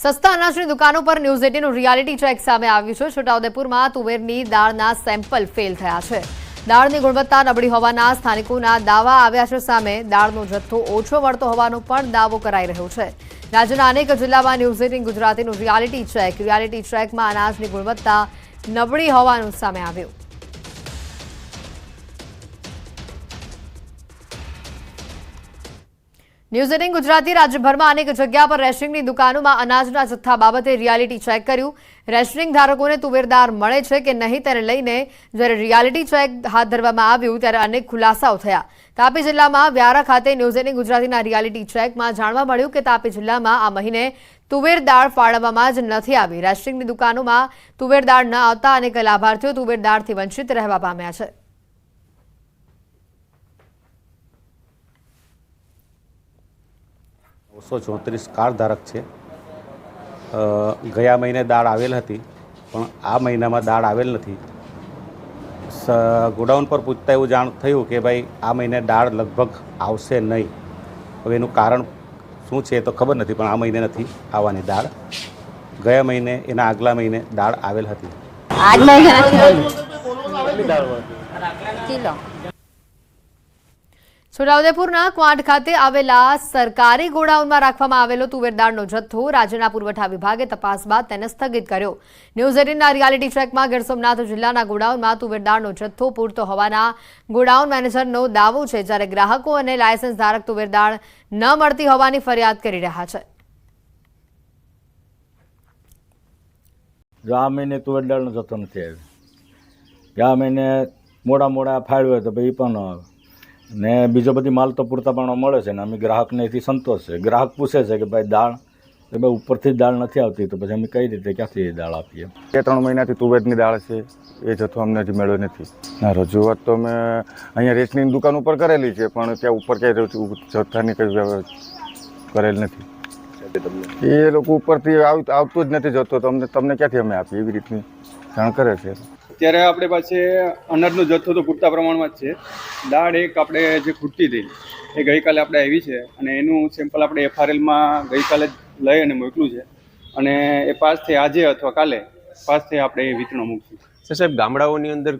સસ્તા અનાજની દુકાનો પર ન્યૂઝ 18નું રિયાલિટી ચેક સામે આવ્યું છે। છોટાઉદેપુરમાં તુવેરની દાળના સેમ્પલ ફેલ થયા છે। દાળની ગુણવત્તા નબળી હોવાના સ્થાનિકોના દાવા આવ્યા છે। સામે દાળનો જથ્થો ઓછો મળતો હોવાનો પણ દાવો કરાઈ રહ્યો છે। રાજ્યના અનેક જિલ્લામાં ન્યૂઝ 18 ગુજરાતીનું રિયાલિટી ચેકમાં અનાજની ગુણવત્તા નબળી હોવાનું સામે આવ્યું। ન્યૂઝ 18 ગુજરાતી રાજ્યભરમાં અનેક જગ્યા પર રેશનિંગની દુકાનોમાં અનાજના જથ્થા બાબતે રિયાલિટી ચેક કર્યું। રેશનિંગ ધારકોને તુવેરદાળ મળે છે કે નહીં તેને લઈને જ્યારે રિયાલિટી ચેક હાથ ધરવામાં આવ્યું ત્યારે અનેક ખુલાસાઓ થયા। તાપી જિલ્લામાં વ્યારા ખાતે ન્યૂઝ 18 ગુજરાતીના રિયાલિટી ચેકમાં જાણવા મળ્યું કે તાપી જિલ્લામાં આ મહિને તુવેરદાળ ફાળવવામાં જ નથી આવી। રેશનિંગની દુકાનોમાં તુવેરદાળ ન આવતા અનેક લાભાર્થીઓ તુવેરદાળથી વંચિત રહેવા પામ્યા છે। 234 કાર્ડ ધારક છે। ગયા મહિને દાળ આવેલ હતી પણ આ મહિનામાં દાળ આવેલ નથી। ગોડાઉન પર પૂછતા એવું જાણ થયું કે ભાઈ આ મહિને દાળ લગભગ આવશે નહીં। હવે એનું કારણ શું છે તો ખબર નથી પણ આ મહિને નથી આવવાની દાળ। ગયા મહિને એના આગલા મહિને દાળ આવેલ હતી। આજ મહિને કિલો છોટાઉદેપુરના ક્વાંટ ખાતે આવેલા સરકારી ગોડાઉનમાં રાખવામાં આવેલો તુવેરદાળનો જથ્થો રાજ્યના પુરવઠા વિભાગે તપાસ બાદ તેને સ્થગિત કર્યો। ન્યૂઝ 18ના રિયાલિટી ચેકમાં ગીર સોમનાથ જિલ્લાના ગોડાઉનમાં તુવેરદાળનો જથ્થો પૂરતો હોવાના ગોડાઉન મેનેજરનો દાવો છે, જ્યારે ગ્રાહકો અને લાયસન્સ ધારક તુવેરદાળ ન મળતી હોવાની ફરિયાદ કરી રહ્યા છે। જો આ મહિને તુવેરદાળનો જથ્થો નથી આવ્યો, આ મહિને મોડા ફાળવે તો ભાઈ પણ આવે ને બીજો બધી માલ તો પૂરતા પ્રમાણમાં મળે છે ને અમે ગ્રાહકને એથી સંતોષ છે। ગ્રાહક પૂછે છે કે ભાઈ દાળ કે ભાઈ ઉપરથી જ દાળ નથી આવતી તો પછી અમે કઈ રીતે ક્યાંથી દાળ આપીએ। 2-3 મહિનાથી તુવેરની દાળ છે એ જથ્થો અમને હજી મળ્યો નથી। ના, રજૂઆત તો મેં અહીંયા રેશનિંગ દુકાન ઉપર કરેલી છે પણ ત્યાં ઉપર ક્યાંય જથ્થાની કંઈ કરેલ નથી। એ લોકો ઉપરથી આવતું જ નથી જથ્થો તો તમને ક્યાંથી અમે આપીએ એવી રીતની જાણ કરે છે। અત્યારે આપણે પાસે અનાજનો જથ્થો તો પૂરતા પ્રમાણમાં જ છે। દાળ એક આપણે જે ખૂટતી હતી એ ગઈકાલે આપણે આવી છે અને એનું સેમ્પલ આપણે FRLમાં ગઈકાલે જ લઈ અને મોકલું છે અને એ પાસ થઈ આજે અથવા કાલે પાસ થઈ આપણે એ વિતરણ મૂકશું। સાહેબ, ગામડાઓની અંદર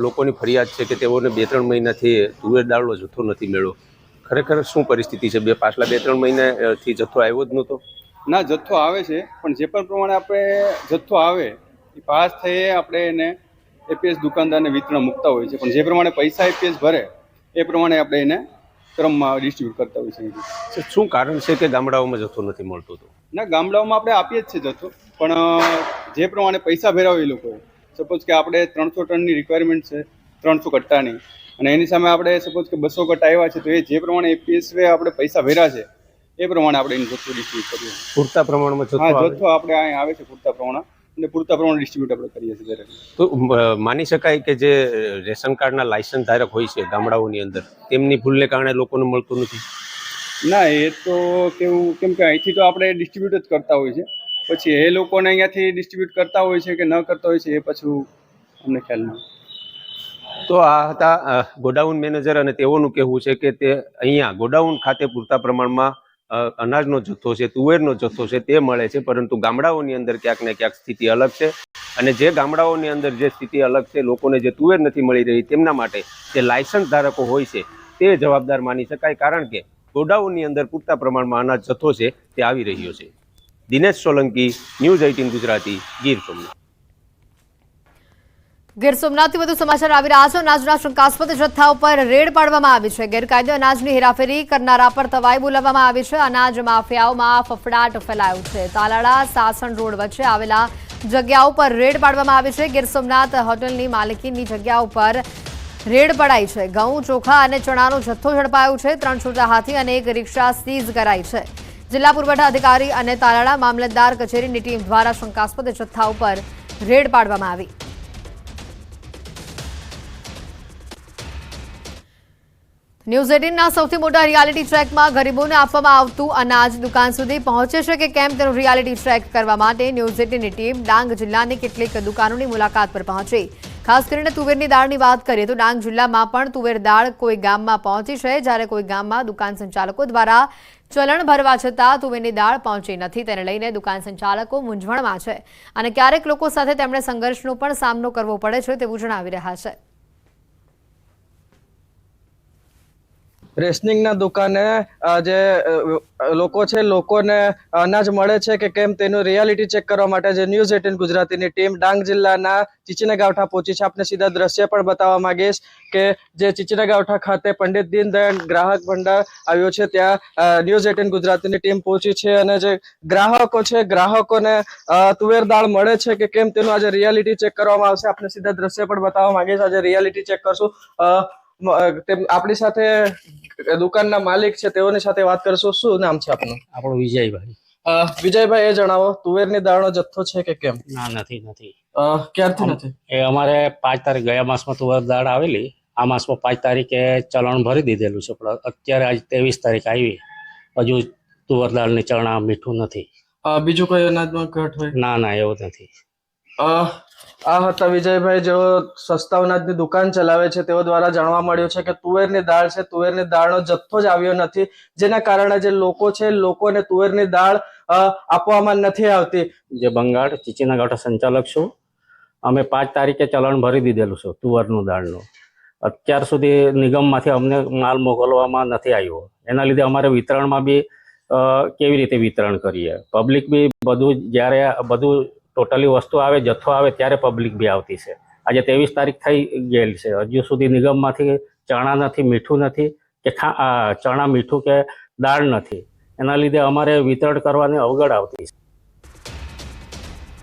લોકોની ફરિયાદ છે કે તેઓને 2-3 મહિનાથી તુવેર દાળનો જથ્થો નથી મળ્યો। ખરેખર શું પરિસ્થિતિ છે? પાછલા 2-3 મહિનાથી જથ્થો આવ્યો જ નહોતો? ના, જથ્થો આવે છે પણ જે પણ પ્રમાણે આપણે જથ્થો આવે એ પાસ થઈ આપણે એને એપીએસ દુકાનદારને વિતરણ મૂકતા હોય છે પણ જે પ્રમાણે પૈસા એપીએસ ભરે એ પ્રમાણે આપણે એને ક્રમમાં ડિસ્ટ્રીબ્યુટ કરતા હોય છે। શું કારણ છે કે ગામડાઓમાં જથ્થો નથી મળતો? તો ના, ગામડાઓમાં આપણે આપીએ જ છે જથ્થો પણ જે પ્રમાણે પૈસા ભેરાવે એ લોકોએ સપોઝ કે આપણે 300 ટનની રિક્વાયરમેન્ટ છે 300 કટ્ટાની અને એની સામે આપણે સપોઝ કે 200 કટ્ટા આવ્યા છે તો એ જે પ્રમાણે એપીએસ આપણે પૈસા ભર્યા છે એ પ્રમાણે આપણે એનું જથ્થો ડિસ્ટ્રીબ્યુટ કરીએ છીએ। પૂરતા પ્રમાણમાં જથ્થો આપણે અહીંયા આવે છે પૂરતા પ્રમાણ અને પૂરતા પ્રમાણે ડિસ્ટ્રીબ્યુટ આપણે કરીએ છીએ દરેક। તો માની શકાય કે જે રેશન કાર્ડના લાયસન્સ ધારક હોય છે ગામડાઓની અંદર તેમની ભૂલને કારણે લોકોને મળતું નથી? ના, એ તો કેમ કે અહીંથી તો આપણે ડિસ્ટ્રીબ્યુટ જ કરતા હોય છે પછી એ લોકોને અહીંયાથી ડિસ્ટ્રીબ્યુટ કરતા હોય છે કે ન કરતા હોય છે એ પાછું અમને ખ્યાલ નથી। તો આ હતા ગોડાઉન મેનેજર અને તેઓનું કહેવું છે કે તે અહીંયા ગોડાઉન ખાતે પૂરતા પ્રમાણમાં અનાજનો જથ્થો છે, તુવેરનો જથ્થો છે તે મળે છે, પરંતુ ગામડાઓની અંદર ક્યાંક ને ક્યાંક સ્થિતિ અલગ છે અને જે ગામડાઓની અંદર જે સ્થિતિ અલગ છે, લોકોને જે તુવેર નથી મળી રહી તેમના માટે જે લાયસન્સ ધારકો હોય છે તે જવાબદાર માની શકાય, કારણ કે ગોડાઉનની અંદર પૂરતા પ્રમાણમાં અનાજ જથ્થો છે તે આવી રહ્યો છે। દિનેશ સોલંકી, ન્યૂઝ 18 ગુજરાતી, ગીર સોમનાથ। ગીર સોમનાથથી વધુ સમાચાર આવી રહ્યા છે। અનાજના શંકાસ્પદ જથ્થા ઉપર રેડ પાડવામાં આવી છે। ગેરકાયદે અનાજની હેરાફેરી કરનારા પર તવાઈ બોલાવવામાં આવી છે। અનાજ માફિયાઓમાં ફફડાટ ફેલાયો છે। તાલાળા સાસણ રોડ વચ્ચે આવેલા જગ્યાઓ પર રેડ પાડવામાં આવી છે। ગીર સોમનાથ હોટલની માલિકીની જગ્યા ઉપર રેડ પડાઈ છે। ઘઉં, ચોખા અને ચણાનો જથ્થો ઝડપાયો છે। 3 છૂટા હાથી અને 1 રિક્ષા સીઝ કરાઈ છે। જિલ્લા પુરવઠા અધિકારી અને તાલાળા મામલતદાર કચેરીની ટીમ દ્વારા શંકાસ્પદ જથ્થા ઉપર રેડ પાડવામાં આવી। ન્યૂઝ 18ના સૌથી મોટા રિયાલિટી ચેકમાં ગરીબોને આપવામાં આવતું અનાજ દુકાન સુધી પહોંચે છે કે કેમ તેનું રિયાલિટી ચેક કરવા માટે ન્યૂઝ 18ની ટીમ ડાંગ જિલ્લાની કેટલીક દુકાનોની મુલાકાત પર પહોંચી। ખાસ કરીને તુવેરની દાળની વાત કરીએ તો ડાંગ જિલ્લામાં પણ તુવેર દાળ કોઈ ગામમાં પહોંચી છે, જ્યારે કોઈ ગામમાં દુકાન સંચાલકો દ્વારા ચલણ ભરવા છતાં તુવેરની દાળ પહોંચી નથી. તેને લઈને દુકાન સંચાલકો મૂંઝવણમાં છે અને ક્યારેક લોકો સાથે તેમણે સંઘર્ષનો પણ સામનો કરવો પડે છે તેવું જણાવી રહ્યા છે. રેશનિંગના દુકાને જે લોકો છે લોકોને અનાજ મળે છે કે કેમ તેનું રિયાલિટી ચેક કરવા માટે જે ન્યૂઝ 18 ગુજરાતીની ટીમ ડાંગ જિલ્લાના ચીચીનાગાંઠા પહોંચી છે. આપને સીધા દ્રશ્ય પણ બતાવવા માંગીશ કે જે ચીચીનાગાંઠા ખાતે પંડિત દીનદયાળ ગ્રાહક ભંડાર આવ્યો છે ત્યાં ન્યૂઝ 18 ગુજરાતીની ટીમ પહોંચી છે અને જે ગ્રાહકો છે ગ્રાહકોને તુવેર દાળ મળે છે કે કેમ તેનું આજે રિયાલિટી ચેક કરવામાં આવશે. આપને સીધા દ્રશ્ય પણ બતાવવા માંગીશ. આજે રિયાલિટી ચેક કરશું. આપણી સાથે દુકાનના માલિક છે, તેઓની સાથે વાત કરશું. શું નામ છે આપનું? આપણો વિજયભાઈ. વિજયભાઈ, એ જણાવો તુવેરની દાળનો જથ્થો છે કે કેમ? ના, નથી. ક્યારથી નથી? એ અમારે 5 તારીખ ગયા માસમાં તુવેર દાળ આવેલી. આ માસમાં 5 તારીખે ચલણ ભરી દીધેલું છે, પણ અત્યારે આજ 23 તારીખ આવી, હજુ તુવેર દાળની ચણા મીઠું નથી. બીજું કોઈ અનાજમાં ઘટ હોય? ના, એવું નથી. આ હતા વિજયભાઈ, જેઓ સસ્તા અનાજની દુકાન ચલાવે છે. તેઓ દ્વારા જાણવા મળ્યું છે કે તુવેરની દાળ છે, તુવેરની દાળનો જથ્થો જ આવ્યો નથી, જેના કારણે જે લોકો છે લોકોને તુવેરની દાળ આપવામાં નથી આવતી. જે બંગાળ ચીચીનાગાંઠા સંચાલક છું. અમે 5 તારીખે ચલણ ભરી દીધેલું છે તુવેરનું દાળનું. અત્યાર સુધી નિગમમાંથી અમને માલ મોકલવામાં નથી આવ્યો. એના લીધે અમારે વિતરણમાં બી કેવી રીતે વિતરણ કરીએ? પબ્લિક બી બધું જ્યારે બધું ટોટલી વસ્તુ આવે, જથ્થો આવે ત્યારે પબ્લિક બી આવતી છે. આજે 23 તારીખ થઈ ગયેલી છે, હજુ સુધી નિગમમાંથી ચણા નથી, મીઠું નથી કે ચણા મીઠું કે દાળ નથી. એના લીધે અમારે વિતરણ કરવાની અવગડ આવતી છે.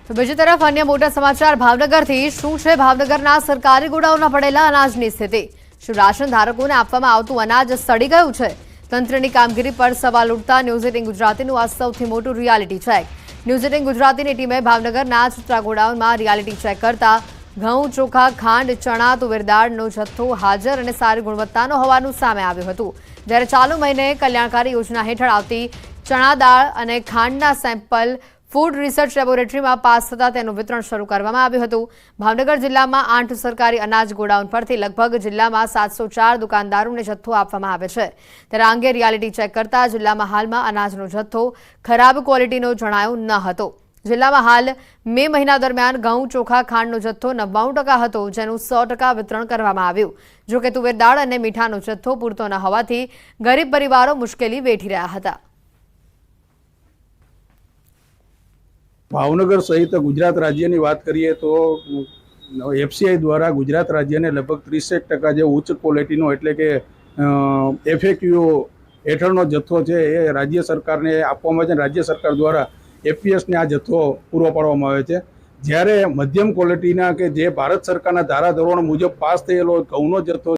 તો બીજી તરફ અન્ય મોટા સમાચાર ભાવનગરથી. શું છે ભાવનગરના સરકારી ગોડાઉનમાં પડેલા અનાજની સ્થિતિ? શું રાશન ધારકોને આપવામાં આવતું અનાજ સડી ગયું છે? તંત્રની કામગીરી પર સવાલ ઉઠતા ન્યૂઝ 18 ગુજરાતીનું આ સૌથી મોટું રિયાલિટી ચેક. ન્યૂઝ 18 ગુજરાતીની ટીમે ભાવનગરના ચિત્રા ગોડાઉનમાં રિયાલિટી ચેક કરતા ઘઉં, ચોખા, ખાંડ, ચણા, તુવેર દાળનો જથ્થો હાજર અને સારી ગુણવત્તાનો હોવાનું સામે આવ્યું હતું. જ્યારે ચાલુ મહિને કલ્યાણકારી યોજના હેઠળ આવતી ચણા દાળ અને ખાંડના સેમ્પલ ફૂડ રિસર્ચ લેબોરેટરીમાં પાસ થતાં તેનું વિતરણ શરૂ કરવામાં આવ્યું હતું. ભાવનગર જિલ્લામાં 8 સરકારી અનાજ ગોડાઉન પરથી લગભગ જિલ્લામાં 704 દુકાનદારોને જથ્થો આપવામાં આવે છે. ત્યારે આ અંગે રિયાલિટી ચેક કરતા જિલ્લામાં હાલમાં અનાજનો જથ્થો ખરાબ ક્વોલિટીનો જણાયો ન હતો. જિલ્લામાં હાલ મે મહિના દરમિયાન ઘઉં, ચોખા, ખાંડનો જથ્થો 99% હતો, જેનું 100% વિતરણ કરવામાં આવ્યું. જોકે તુવેર દાળ અને મીઠાનો જથ્થો પૂરતો ન હોવાથી ગરીબ પરિવારો મુશ્કેલી વેઠી રહ્યા હતા. ભાવનગર સહિત ગુજરાત રાજ્યની વાત કરીએ તો એફસીઆઈ દ્વારા ગુજરાત રાજ્યને લગભગ 30% જે ઉચ્ચ ક્વોલિટીનો એટલે કે એફએક્યુ હેઠળનો જથ્થો છે એ રાજ્ય સરકારને આપવામાં આવે છે. રાજ્ય સરકાર દ્વારા એફપીએસને આ જથ્થો પૂરો પાડવામાં આવે છે. જ્યારે મધ્યમ ક્વોલિટીના કે જે ભારત સરકારના ધારાધોરણો મુજબ પાસ થયેલો ઘઉંનો જથ્થો